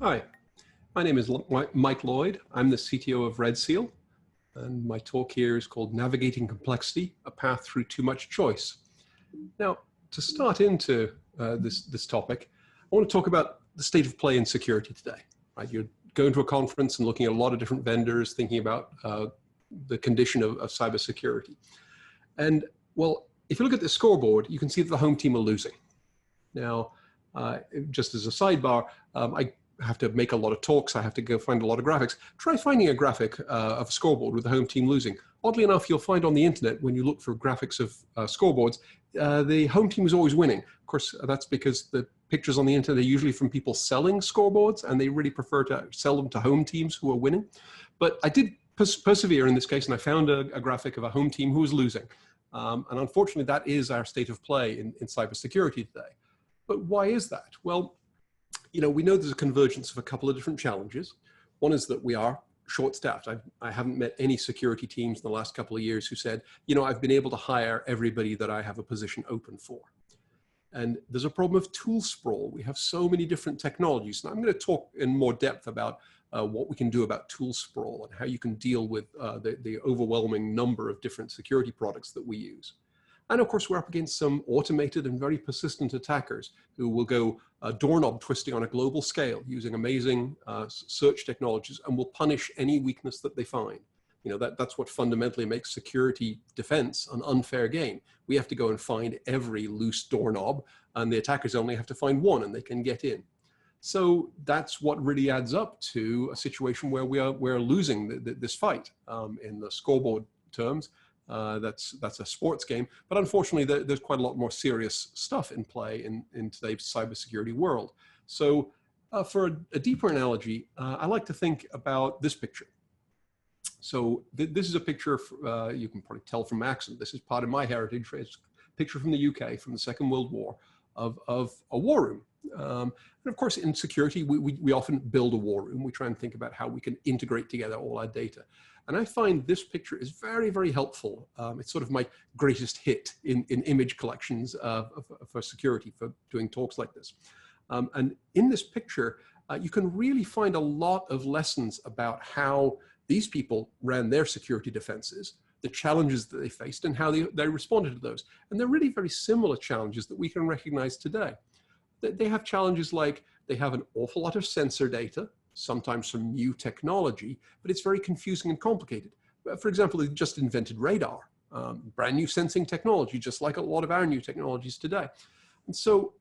Hi, my name is Mike Lloyd. I'm the CTO of RedSeal, and my talk here is called Navigating Complexity, A Path Through Too Much Choice. Now, to start into this topic, I want to talk about the state of play in security today. Right? You're going to a conference and looking at a lot of different vendors, thinking about the condition of cybersecurity. And well, if you look at the scoreboard, you can see that the home team are losing. Now, just as a sidebar, I have to make a lot of talks. I have to go find a lot of graphics. Try finding a graphic of a scoreboard with the home team losing. Oddly enough, you'll find on the internet, when you look for graphics of scoreboards, the home team is always winning. Of course, that's because the pictures on the internet are usually from people selling scoreboards, and they really prefer to sell them to home teams who are winning. But I did persevere in this case, and I found a graphic of a home team who was losing. And unfortunately, that is our state of play in cybersecurity today. But why is that? Well, you know, we know there's a convergence of a couple of different challenges. One is that we are short-staffed. I haven't met any security teams in the last couple of years who said, you know, I've been able to hire everybody that I have a position open for. And there's a problem of tool sprawl. We have so many different technologies. And I'm going to talk in more depth about what we can do about tool sprawl and how you can deal with the overwhelming number of different security products that we use. And of course, we're up against some automated and very persistent attackers who will go doorknob twisting on a global scale using amazing search technologies and will punish any weakness that they find. You know, that's what fundamentally makes security defense an unfair game. We have to go and find every loose doorknob, and the attackers only have to find one and they can get in. So that's what really adds up to a situation where we're losing this fight in the scoreboard terms. That's a sports game, but unfortunately there's quite a lot more serious stuff in play in today's cybersecurity world. So for a deeper analogy, I like to think about this picture. So this is a picture, you can probably tell from my accent, this is part of my heritage. It's a picture from the UK from the Second World War of a war room. And of course, in security, we often build a war room. We try and think about how we can integrate together all our data. And I find this picture is very, very helpful. It's sort of my greatest hit in image collections for security, for doing talks like this. And in this picture, you can really find a lot of lessons about how these people ran their security defenses, the challenges that they faced, and how they responded to those. And they're really very similar challenges that we can recognize today. They have challenges like they have an awful lot of sensor data, sometimes some new technology, but it's very confusing and complicated. For example, they just invented radar, brand new sensing technology, just like a lot of our new technologies today. And so,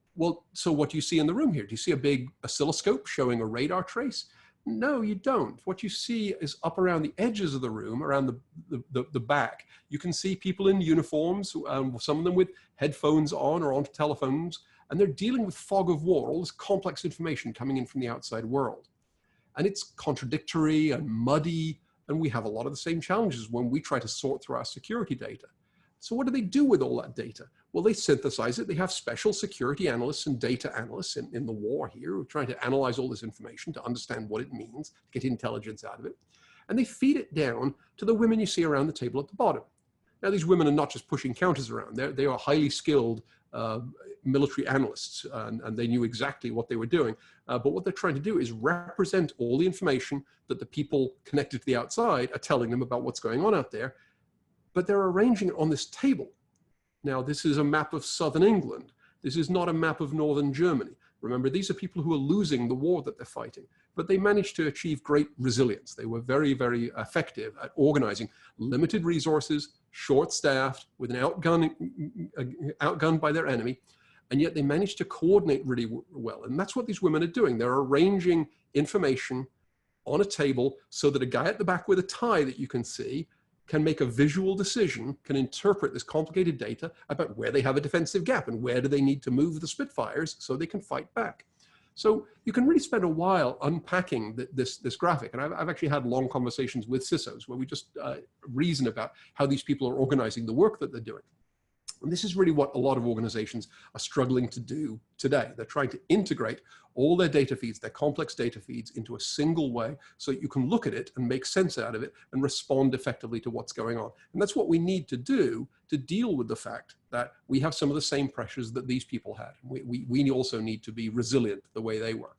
so what do you see in the room here? Do you see a big oscilloscope showing a radar trace? No, you don't. What you see is up around the edges of the room, around the back, you can see people in uniforms, some of them with headphones on or on telephones, and they're dealing with fog of war, all this complex information coming in from the outside world. And it's contradictory and muddy, and we have a lot of the same challenges when we try to sort through our security data. So what do they do with all that data? Well, they synthesize it. They have special security analysts and data analysts in the war here who are trying to analyze all this information to understand what it means, get intelligence out of it. And they feed it down to the women you see around the table at the bottom. Now, these women are not just pushing counters around. They are highly skilled military analysts, and they knew exactly what they were doing. But what they're trying to do is represent all the information that the people connected to the outside are telling them about what's going on out there. But they're arranging it on this table. Now, this is a map of southern England. This is not a map of northern Germany. Remember, these are people who are losing the war that they're fighting, but they managed to achieve great resilience. They were very, very effective at organizing limited resources, short-staffed, with an outgunned by their enemy, and yet they managed to coordinate really well. And that's what these women are doing. They're arranging information on a table so that a guy at the back with a tie that you can see can make a visual decision, can interpret this complicated data about where they have a defensive gap and where do they need to move the Spitfires so they can fight back. So you can really spend a while unpacking this graphic. And I've actually had long conversations with CISOs where we just reason about how these people are organizing the work that they're doing. And this is really what a lot of organizations are struggling to do today. They're trying to integrate all their data feeds, their complex data feeds, into a single way so that you can look at it and make sense out of it and respond effectively to what's going on. And that's what we need to do to deal with the fact that we have some of the same pressures that these people had. We also need to be resilient the way they were.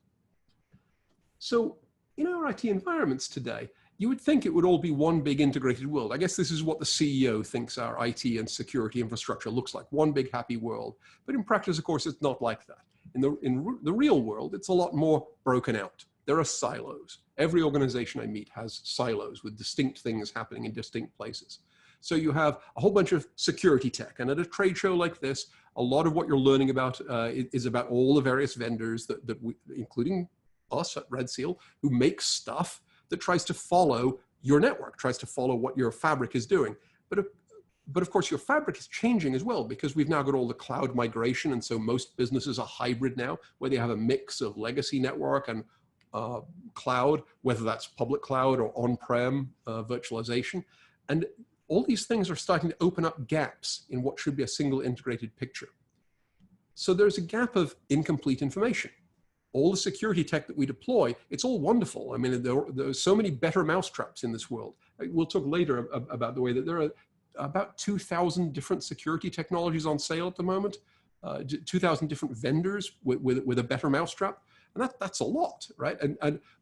So in our IT environments today, you would think it would all be one big integrated world. I guess this is what the CEO thinks our IT and security infrastructure looks like, one big happy world. But in practice, of course, it's not like that. In the real world, it's a lot more broken out. There are silos. Every organization I meet has silos with distinct things happening in distinct places. So you have a whole bunch of security tech. And at a trade show like this, a lot of what you're learning about is about all the various vendors that we, including us at RedSeal, who make stuff that tries to follow your network, tries to follow what your fabric is doing. But of course, your fabric is changing as well, because we've now got all the cloud migration. And so most businesses are hybrid now, where they have a mix of legacy network and cloud, whether that's public cloud or on-prem virtualization. And all these things are starting to open up gaps in what should be a single integrated picture. So there's a gap of incomplete information. All the security tech that we deploy, it's all wonderful. I mean, there are so many better mousetraps in this world. We'll talk later about the way that there are about 2,000 different security technologies on sale at the moment, 2,000 different vendors with a better mousetrap. And that's a lot, right?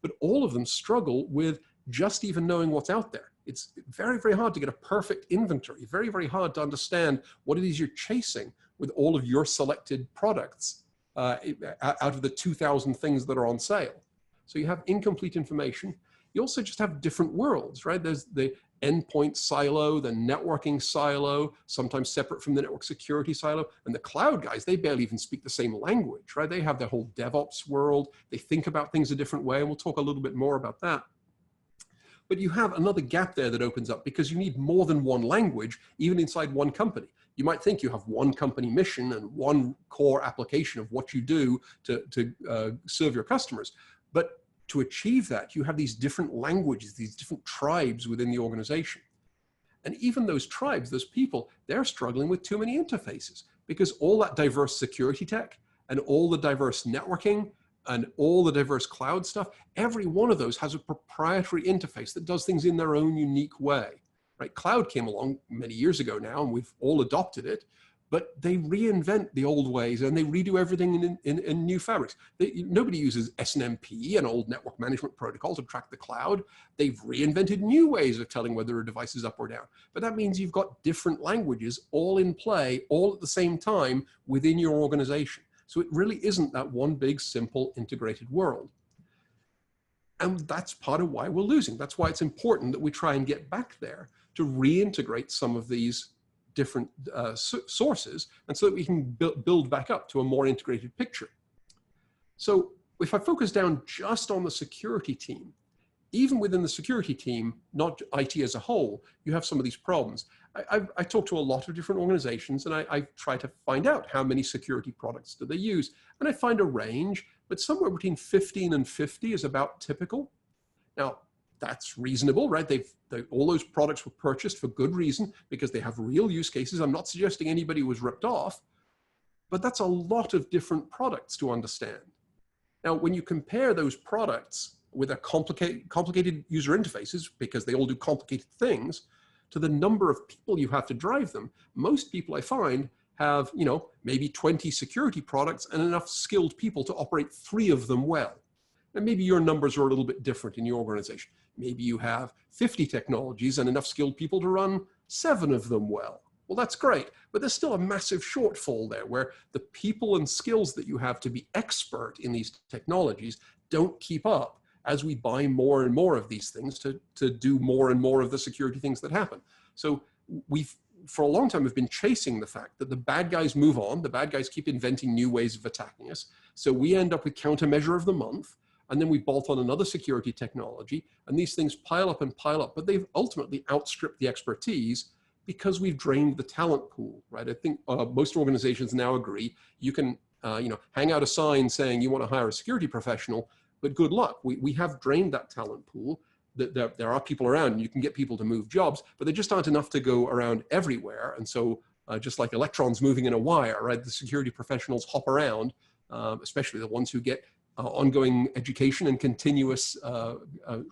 But all of them struggle with just even knowing what's out there. It's very, very hard to get a perfect inventory, very, very hard to understand what it is you're chasing with all of your selected products out of the 2,000 things that are on sale. So you have incomplete information. You also just have different worlds, right? There's the endpoint silo, the networking silo, sometimes separate from the network security silo. And the cloud guys, they barely even speak the same language, right? They have their whole DevOps world. They think about things a different way. And we'll talk a little bit more about that. But you have another gap there that opens up because you need more than one language, even inside one company. You might think you have one company mission and one core application of what you do to serve your customers. But to achieve that, you have these different languages, these different tribes within the organization. And even those tribes, those people, they're struggling with too many interfaces because all that diverse security tech and all the diverse networking and all the diverse cloud stuff, every one of those has a proprietary interface that does things in their own unique way, right? Cloud came along many years ago now, and we've all adopted it, but they reinvent the old ways and they redo everything in new fabrics. Nobody uses SNMP, an old network management protocol, to track the cloud. They've reinvented new ways of telling whether a device is up or down. But that means you've got different languages all in play, all at the same time within your organization. So it really isn't that one big, simple, integrated world. And that's part of why we're losing. That's why it's important that we try and get back there to reintegrate some of these different sources, and so that we can build back up to a more integrated picture. So if I focus down just on the security team, even within the security team, not IT as a whole, you have some of these problems. I talk to a lot of different organizations, and I try to find out how many security products do they use. And I find a range, but somewhere between 15 and 50 is about typical. Now, that's reasonable, right? All those products were purchased for good reason because they have real use cases. I'm not suggesting anybody was ripped off, but that's a lot of different products to understand. Now, when you compare those products with a complicated user interfaces, because they all do complicated things, to the number of people you have to drive them, most people I find have, maybe 20 security products and enough skilled people to operate 3 of them well. And maybe your numbers are a little bit different in your organization. Maybe you have 50 technologies and enough skilled people to run 7 of them well. Well, that's great, but there's still a massive shortfall there where the people and skills that you have to be expert in these technologies don't keep up as we buy more and more of these things to do more and more of the security things that happen. So for a long time, we've been chasing the fact that the bad guys move on. The bad guys keep inventing new ways of attacking us. So we end up with countermeasure of the month. And then we bolt on another security technology, and these things pile up, but they've ultimately outstripped the expertise because we've drained the talent pool, right? I think most organizations now agree you can hang out a sign saying you want to hire a security professional, but good luck. We have drained that talent pool. There are people around, and you can get people to move jobs, but there just aren't enough to go around everywhere. And so just like electrons moving in a wire, right? The security professionals hop around, especially the ones who get ongoing education and continuous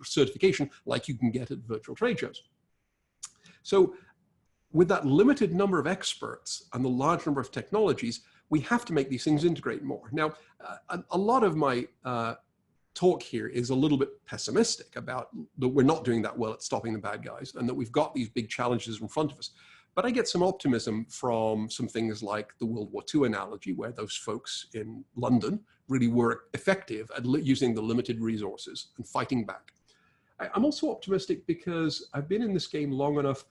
certification like you can get at virtual trade shows. So with that limited number of experts and the large number of technologies, we have to make these things integrate more. Now, a lot of my talk here is a little bit pessimistic about that we're not doing that well at stopping the bad guys and that we've got these big challenges in front of us. But I get some optimism from some things like the World War II analogy, where those folks in London really were effective at using the limited resources and fighting back. I'm also optimistic because I've been in this game long enough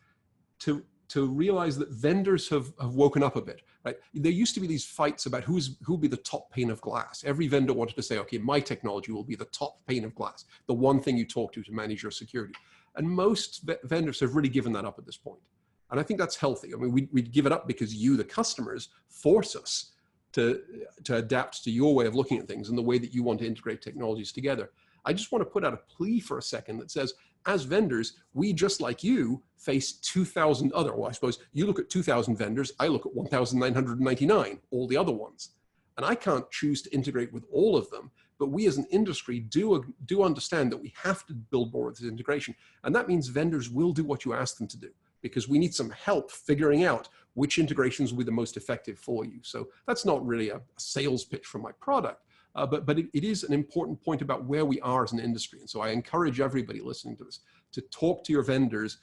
to realize that vendors have woken up a bit, right? There used to be these fights about who'll be the top pane of glass. Every vendor wanted to say, okay, my technology will be the top pane of glass, the one thing you talk to manage your security. And most vendors have really given that up at this point. And I think that's healthy. I mean, we'd give it up because you, the customers, force us to adapt to your way of looking at things and the way that you want to integrate technologies together. I just want to put out a plea for a second that says, as vendors, we, just like you, face 2,000 other, well, I suppose you look at 2,000 vendors, I look at 1,999, all the other ones. And I can't choose to integrate with all of them, but we as an industry do understand that we have to build more of this integration. And that means vendors will do what you ask them to do, because we need some help figuring out which integrations will be the most effective for you. So that's not really a sales pitch for my product, but it is an important point about where we are as an industry. And so I encourage everybody listening to this to talk to your vendors,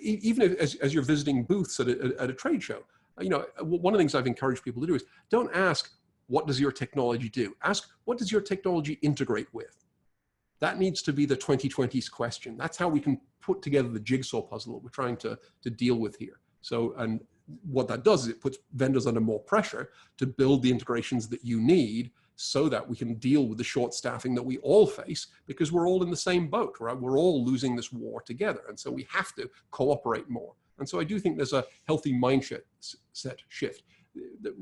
even as you're visiting booths at a trade show. You know, one of the things I've encouraged people to do is don't ask, what does your technology do? Ask, what does your technology integrate with? That needs to be the 2020s question. That's how we can put together the jigsaw puzzle that we're trying to deal with here. So, and what that does is it puts vendors under more pressure to build the integrations that you need so that we can deal with the short staffing that we all face, because we're all in the same boat, right? We're all losing this war together. And so we have to cooperate more. And so I do think there's a healthy mindset shift.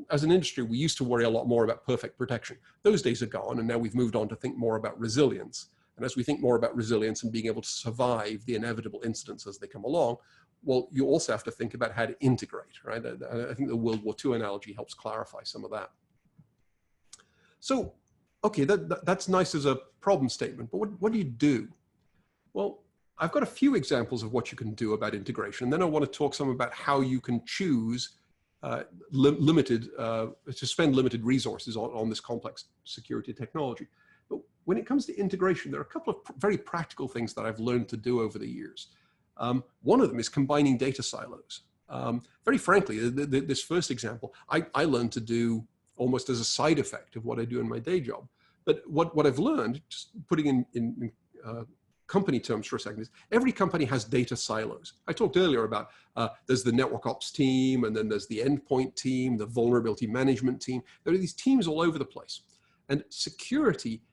As an industry, we used to worry a lot more about perfect protection. Those days are gone, and now we've moved on to think more about resilience. And as we think more about resilience and being able to survive the inevitable incidents as they come along, well, you also have to think about how to integrate, right? I think the World War II analogy helps clarify some of that. So, okay, that's nice as a problem statement, but what do you do? Well, I've got a few examples of what you can do about integration, and then I want to talk some about how you can choose to spend limited resources on this complex security technology. But when it comes to integration, there are a couple of very practical things that I've learned to do over the years. One of them is combining data silos. Very frankly, this first example, I learned to do almost as a side effect of what I do in my day job. But what I've learned, just putting in company terms for a second, is every company has data silos. I talked earlier about there's the network ops team, and then there's the endpoint team, the vulnerability management team. There are these teams all over the place. And security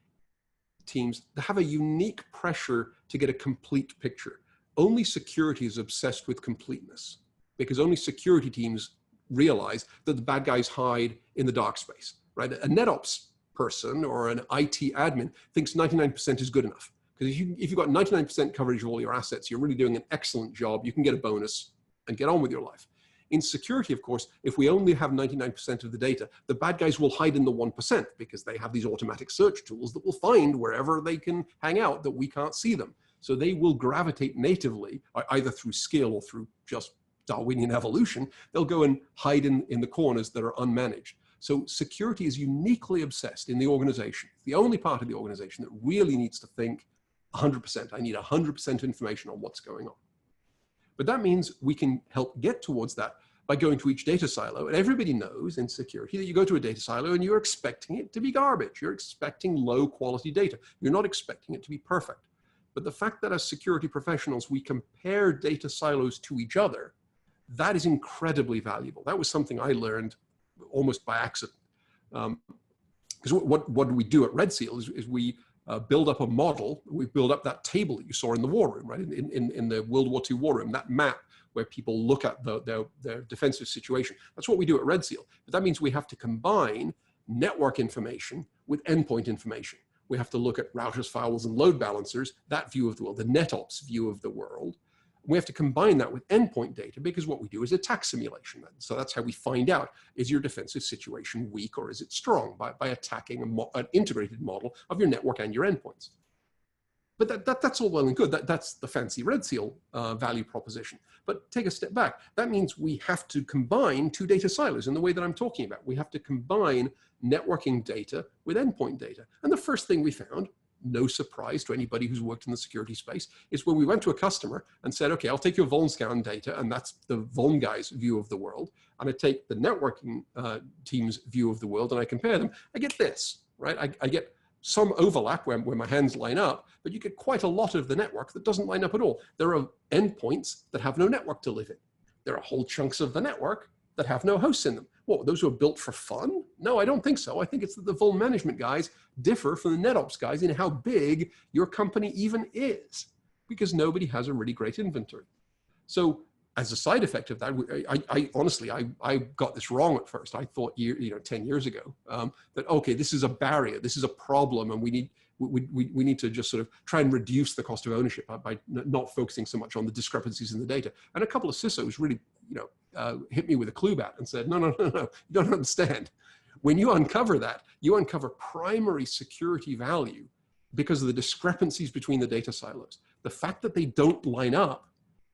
teams have a unique pressure to get a complete picture. Only security is obsessed with completeness, because only security teams realize that the bad guys hide in the dark space, right? A NetOps person or an IT admin thinks 99% is good enough. Because if you've got 99% coverage of all your assets, you're really doing an excellent job. You can get a bonus and get on with your life. In security, of course, if we only have 99% of the data, the bad guys will hide in the 1% because they have these automatic search tools that will find wherever they can hang out that we can't see them. So they will gravitate natively, either through skill or through just Darwinian evolution. They'll go and hide in the corners that are unmanaged. So security is uniquely obsessed in the organization. It's the only part of the organization that really needs to think 100%. I need 100% information on what's going on. But that means we can help get towards that by going to each data silo. And everybody knows in security that you go to a data silo and you're expecting it to be garbage. You're expecting low quality data. You're not expecting it to be perfect. But the fact that as security professionals, we compare data silos to each other, that is incredibly valuable. That was something I learned almost by accident. Because what we do at RedSeal is we build up a model. We build up that table that you saw in the war room, right? In the World War II war room, that map where people look at their defensive situation. That's what we do at RedSeal. But that means we have to combine network information with endpoint information. We have to look at routers, firewalls, and load balancers, that view of the world, the NetOps view of the world. We have to combine that with endpoint data, because what we do is attack simulation. So that's how we find out, is your defensive situation weak or is it strong, by attacking an integrated model of your network and your endpoints. But that's all well and good. That's the fancy RedSeal value proposition. But take a step back. That means we have to combine two data silos in the way that I'm talking about. We have to combine networking data with endpoint data. And the first thing we found, no surprise to anybody who's worked in the security space, is when we went to a customer and said, okay, I'll take your vuln scan data, and that's the vuln guy's view of the world, and I take the networking team's view of the world, and I compare them, I get this, right? I get some overlap where my hands line up, but you get quite a lot of the network that doesn't line up at all. There are endpoints that have no network to live in. There are whole chunks of the network that have no hosts in them. What, those were built for fun? No, I don't think so. I think it's that the vuln management guys differ from the NetOps guys in how big your company even is, because nobody has a really great inventory. So as a side effect of that, I honestly got this wrong at first. I thought 10 years ago that, okay, this is a barrier, this is a problem, and we need to just sort of try and reduce the cost of ownership by not focusing so much on the discrepancies in the data. And a couple of CISOs really, hit me with a clue bat and said, no, you don't understand. When you uncover that, you uncover primary security value because of the discrepancies between the data silos. The fact that they don't line up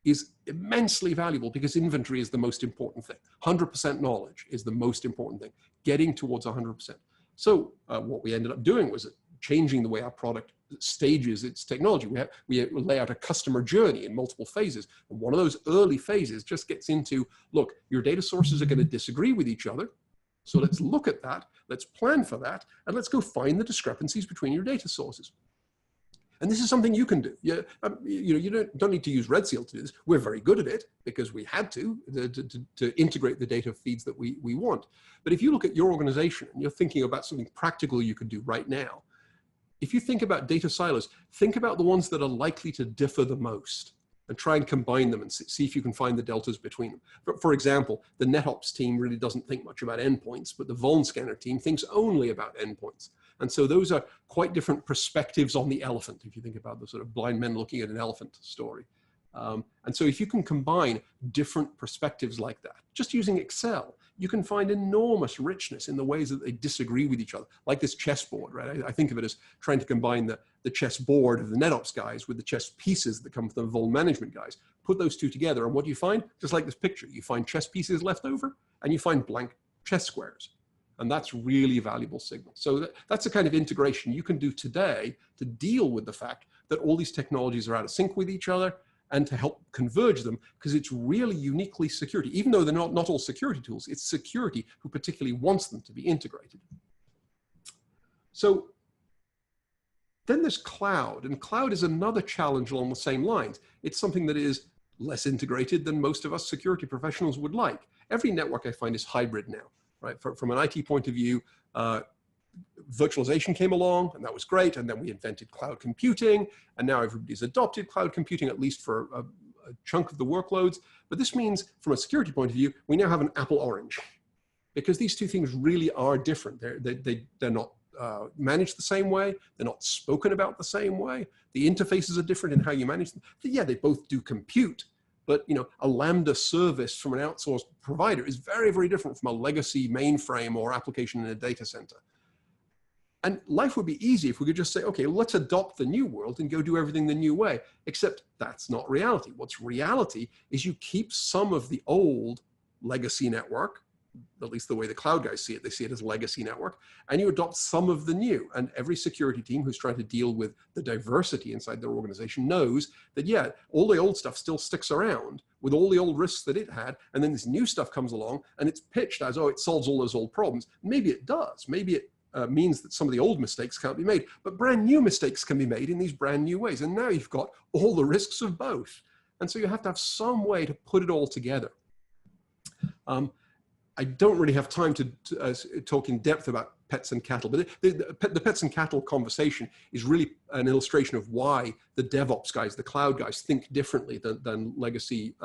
is immensely valuable because inventory is the most important thing. 100% knowledge is the most important thing, getting towards 100%. So what we ended up doing was changing the way our product stages its technology. We lay out a customer journey in multiple phases. And one of those early phases just gets into, look, your data sources are going to disagree with each other. So let's look at that, let's plan for that, and let's go find the discrepancies between your data sources. And this is something you can do. You don't need to use RedSeal to do this. We're very good at it because we had to integrate the data feeds that we want. But if you look at your organization and you're thinking about something practical you could do right now, if you think about data silos, think about the ones that are likely to differ the most and try and combine them and see if you can find the deltas between them. For example, the NetOps team really doesn't think much about endpoints, but the vuln scanner team thinks only about endpoints. And so those are quite different perspectives on the elephant, if you think about the sort of blind men looking at an elephant story. And so if you can combine different perspectives like that, just using Excel, you can find enormous richness in the ways that they disagree with each other, like this chessboard, right? I think of it as trying to combine the chessboard of the NetOps guys with the chess pieces that come from the vuln management guys. Put those two together, and what do you find? Just like this picture, you find chess pieces left over, and you find blank chess squares. And that's really a valuable signal. So that's the kind of integration you can do today to deal with the fact that all these technologies are out of sync with each other, and to help converge them, because it's really uniquely security. Even though they're not all security tools, it's security who particularly wants them to be integrated. So then there's cloud, and cloud is another challenge along the same lines. It's something that is less integrated than most of us security professionals would like. Every network I find is hybrid now, right? From an IT point of view, virtualization came along, and that was great, and then we invented cloud computing, and now everybody's adopted cloud computing, at least for a chunk of the workloads. But this means, from a security point of view, we now have an apple orange, because these two things really are different. They're not managed the same way, they're not spoken about the same way, the interfaces are different in how you manage them. Yeah, they both do compute, but a Lambda service from an outsourced provider is very, very different from a legacy mainframe or application in a data center. And life would be easy if we could just say, okay, let's adopt the new world and go do everything the new way. Except that's not reality. What's reality is you keep some of the old legacy network, at least the way the cloud guys see it, they see it as legacy network, and you adopt some of the new. And every security team who's trying to deal with the diversity inside their organization knows that, yeah, all the old stuff still sticks around with all the old risks that it had, and then this new stuff comes along and it's pitched as, oh, it solves all those old problems. Maybe it does. Maybe it means that some of the old mistakes can't be made, but brand new mistakes can be made in these brand new ways. And now you've got all the risks of both. And so you have to have some way to put it all together. I don't really have time to talk in depth about pets and cattle, but the pets and cattle conversation is really an illustration of why the DevOps guys, the cloud guys, think differently than legacy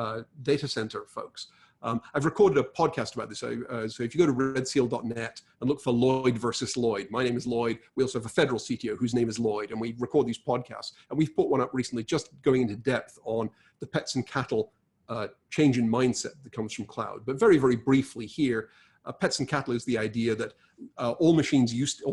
data center folks. I've recorded a podcast about this. So if you go to redseal.net and look for Lloyd versus Lloyd, my name is Lloyd. We also have a federal CTO whose name is Lloyd, and we record these podcasts. And we've put one up recently just going into depth on the pets and cattle change in mindset that comes from cloud. But very, very briefly here, pets and cattle is the idea that all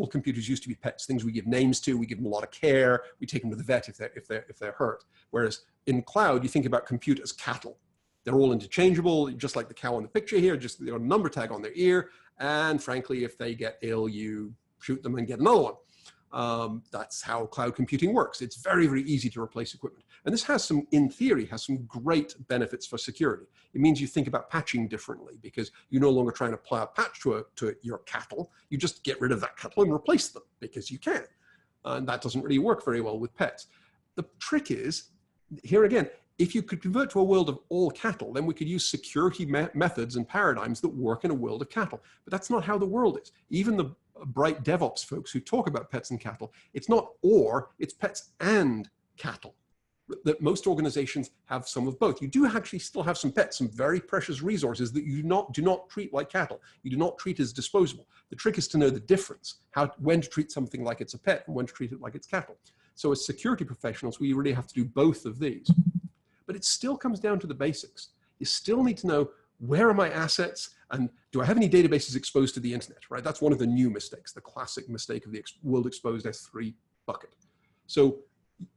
computers used to be pets, things we give names to, we give them a lot of care, we take them to the vet if they're hurt. Whereas in cloud, you think about compute as cattle. They're all interchangeable, just like the cow on the picture here, just a number tag on their ear. And frankly, if they get ill, you shoot them and get another one. That's how cloud computing works. It's very, very easy to replace equipment. And this has some, in theory, has some great benefits for security. It means you think about patching differently because you're no longer trying to apply a patch to your cattle. You just get rid of that cattle and replace them because you can. And that doesn't really work very well with pets. The trick is, here again, if you could convert to a world of all cattle, then we could use security methods and paradigms that work in a world of cattle. But that's not how the world is. Even the bright DevOps folks who talk about pets and cattle, it's not or, it's pets and cattle. That most organizations have some of both. You do actually still have some pets, some very precious resources that you do not treat like cattle. You do not treat as disposable. The trick is to know the difference, when to treat something like it's a pet and when to treat it like it's cattle. So as security professionals, we really have to do both of these. But it still comes down to the basics. You still need to know, where are my assets and do I have any databases exposed to the internet, right? That's one of the new mistakes, the classic mistake of the world exposed S3 bucket. So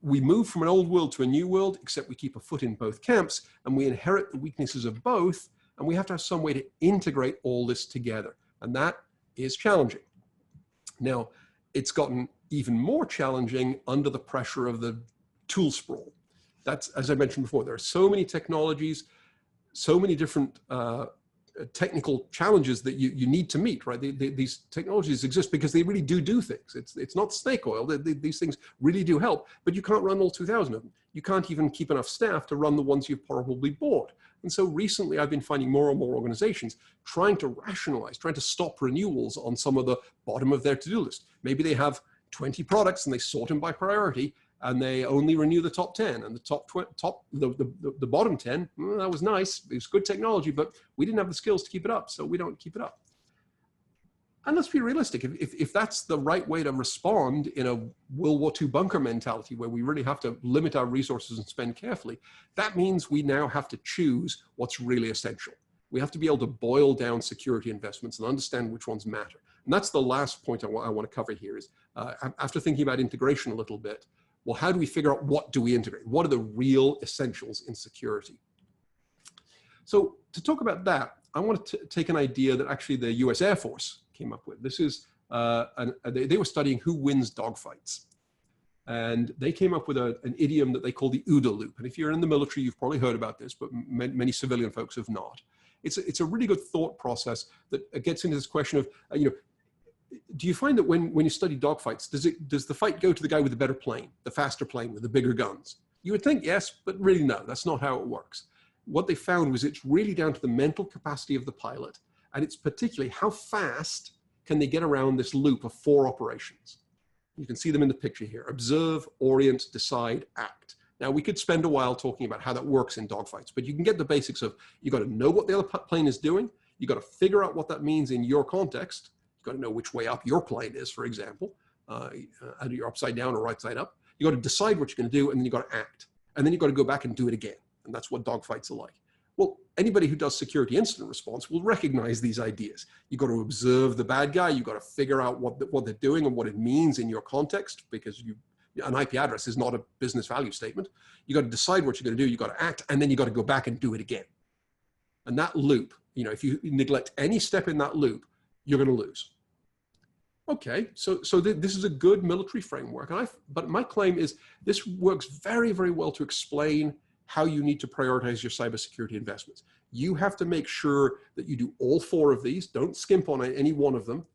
we move from an old world to a new world, except we keep a foot in both camps and we inherit the weaknesses of both, and we have to have some way to integrate all this together. And that is challenging. Now, it's gotten even more challenging under the pressure of the tool sprawl. That's, as I mentioned before, there are so many technologies, so many different technical challenges that you need to meet, right? These technologies exist because they really do things. It's not snake oil. These things really do help, but you can't run all 2,000 of them. You can't even keep enough staff to run the ones you've probably bought. And so recently I've been finding more and more organizations trying to rationalize, trying to stop renewals on some of the bottom of their to-do list. Maybe they have 20 products and they sort them by priority, and they only renew the top 10, and the bottom 10, well, that was nice. It was good technology, but we didn't have the skills to keep it up, so we don't keep it up. And let's be realistic. If that's the right way to respond in a World War II bunker mentality where we really have to limit our resources and spend carefully, that means we now have to choose what's really essential. We have to be able to boil down security investments and understand which ones matter. And that's the last point I want to cover here is, after thinking about integration a little bit, well, how do we figure out what do we integrate? What are the real essentials in security? So to talk about that, I want to take an idea that actually the US Air Force came up with. This is, they were studying who wins dogfights. And they came up with an idiom that they call the OODA loop. And if you're in the military, you've probably heard about this, but many civilian folks have not. It's a really good thought process that gets into this question of, do you find that when you study dogfights, does the fight go to the guy with the better plane, the faster plane with the bigger guns? You would think yes, but really no, that's not how it works. What they found was it's really down to the mental capacity of the pilot, and it's particularly how fast can they get around this loop of 4 operations. You can see them in the picture here: observe, orient, decide, act. Now, we could spend a while talking about how that works in dogfights, but you can get the basics of, you got to know what the other plane is doing, you got to figure out what that means in your context. Got to know which way up your plane is, for example, either you're upside down or right side up. You got to decide what you're going to do, and then you got to act, and then you got to go back and do it again. And that's what dogfights are like. Well, anybody who does security incident response will recognize these ideas. You got to observe the bad guy. You got to figure out what they're doing and what it means in your context, because an IP address is not a business value statement. You got to decide what you're going to do. You got to act, and then you got to go back and do it again. And that loop, if you neglect any step in that loop, you're going to lose. Okay, so this is a good military framework, but my claim is this works very, very well to explain how you need to prioritize your cybersecurity investments. You have to make sure that you do all 4 of these, don't skimp on any one of them,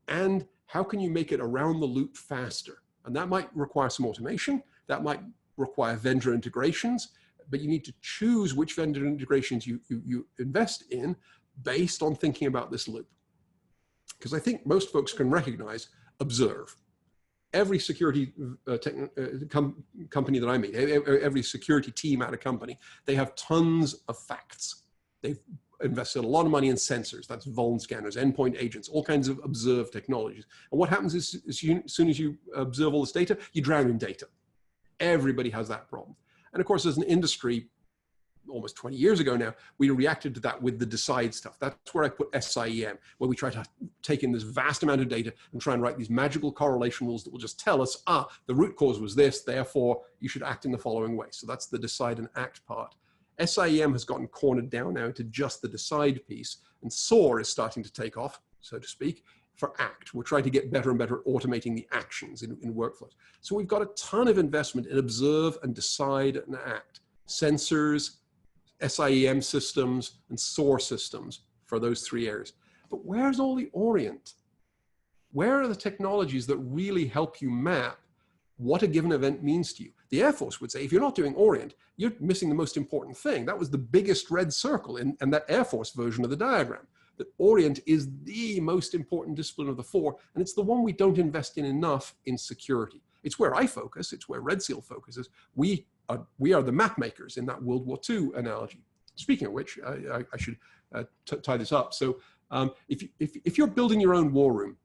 and how can you make it around the loop faster? And that might require some automation, that might require vendor integrations, but you need to choose which vendor integrations you invest in based on thinking about this loop. Because I think most folks can recognize, observe. Every security company that I meet, every security team at a company, they have tons of facts. They've invested a lot of money in sensors, that's vuln scanners, endpoint agents, all kinds of observed technologies. And what happens is, as soon as you observe all this data, you drown in data. Everybody has that problem. And of course, as an industry, almost 20 years ago now, we reacted to that with the decide stuff. That's where I put SIEM, where we try to take in this vast amount of data and try and write these magical correlation rules that will just tell us, the root cause was this, therefore you should act in the following way. So that's the decide and act part. SIEM has gotten cornered down now into just the decide piece, and SOAR is starting to take off, so to speak, for ACT. We're trying to get better and better at automating the actions in workflows. So we've got a ton of investment in observe and decide and act. Sensors, SIEM systems, and SOAR systems for those three areas. But where's all the orient? Where are the technologies that really help you map what a given event means to you? The Air Force would say, if you're not doing orient, you're missing the most important thing. That was the biggest red circle in that Air Force version of the diagram. That orient is the most important discipline of the four, and it's the one we don't invest in enough in security. It's where I focus, it's where RedSeal focuses. We are the map makers in that World War II analogy. Speaking of which, I should tie this up. So if you're building your own war room,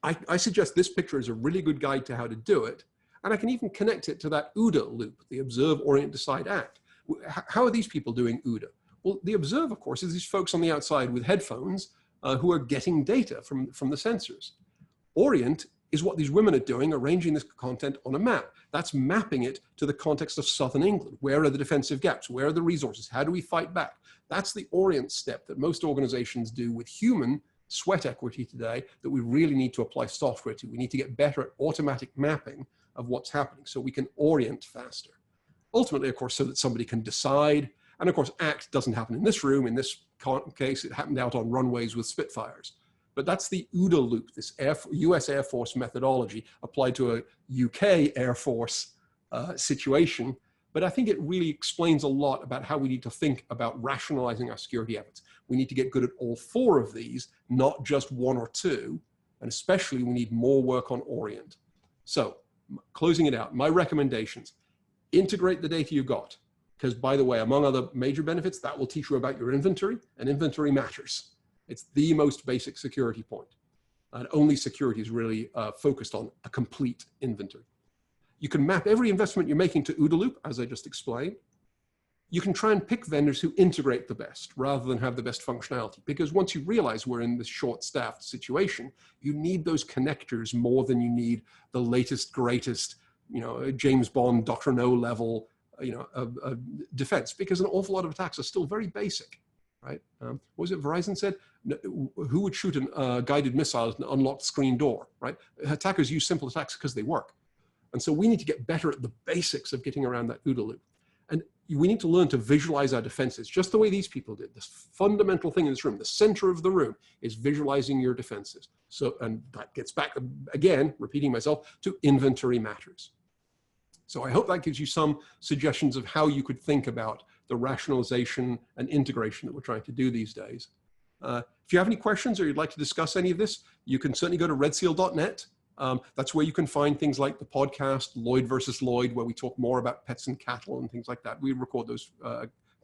I suggest this picture is a really good guide to how to do it. And I can even connect it to that OODA loop, the observe, orient, decide, act. How are these people doing OODA? Well, the observe, of course, is these folks on the outside with headphones who are getting data from the sensors. Orient is what these women are doing, arranging this content on a map. That's mapping it to the context of Southern England. Where are the defensive gaps? Where are the resources? How do we fight back? That's the orient step that most organizations do with human sweat equity today that we really need to apply software to. We need to get better at automatic mapping of what's happening so we can orient faster. Ultimately, of course, so that somebody can decide. And of course, ACT doesn't happen in this room. In this case, it happened out on runways with Spitfires. But that's the OODA loop, this US Air Force methodology applied to a UK Air Force situation. But I think it really explains a lot about how we need to think about rationalizing our security efforts. We need to get good at all four of these, not just one or two. And especially we need more work on orient. So closing it out, my recommendations, integrate the data you've got. Because by the way, among other major benefits, that will teach you about your inventory, and inventory matters. It's the most basic security point. And only security is really focused on a complete inventory. You can map every investment you're making to OODA loop, as I just explained. You can try and pick vendors who integrate the best rather than have the best functionality. Because once you realize we're in this short-staffed situation, you need those connectors more than you need the latest, greatest, James Bond, Dr. No level, defense, because an awful lot of attacks are still very basic, right? What was it Verizon said? Who would shoot a guided missile at an unlocked screen door, right? Attackers use simple attacks because they work. And so we need to get better at the basics of getting around that OODA loop. And we need to learn to visualize our defenses, just the way these people did. This fundamental thing in this room, the center of the room, is visualizing your defenses. So, and that gets back, again, repeating myself, to inventory matters. So I hope that gives you some suggestions of how you could think about the rationalization and integration that we're trying to do these days. If you have any questions or you'd like to discuss any of this, you can certainly go to redseal.net. That's where you can find things like the podcast, Lloyd versus Lloyd, where we talk more about pets and cattle and things like that. We record those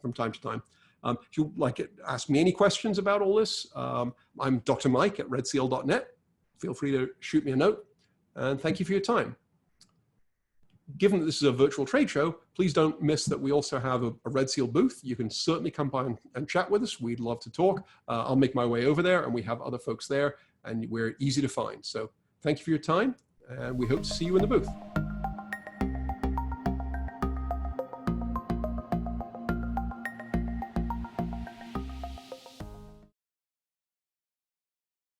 from time to time. If you'd like to ask me any questions about all this, I'm Dr. Mike at redseal.net. Feel free to shoot me a note. And thank you for your time. Given that this is a virtual trade show, please don't miss that we also have a RedSeal booth. You can certainly come by and chat with us. We'd love to talk. I'll make my way over there, and we have other folks there, and we're easy to find. So thank you for your time, and we hope to see you in the booth.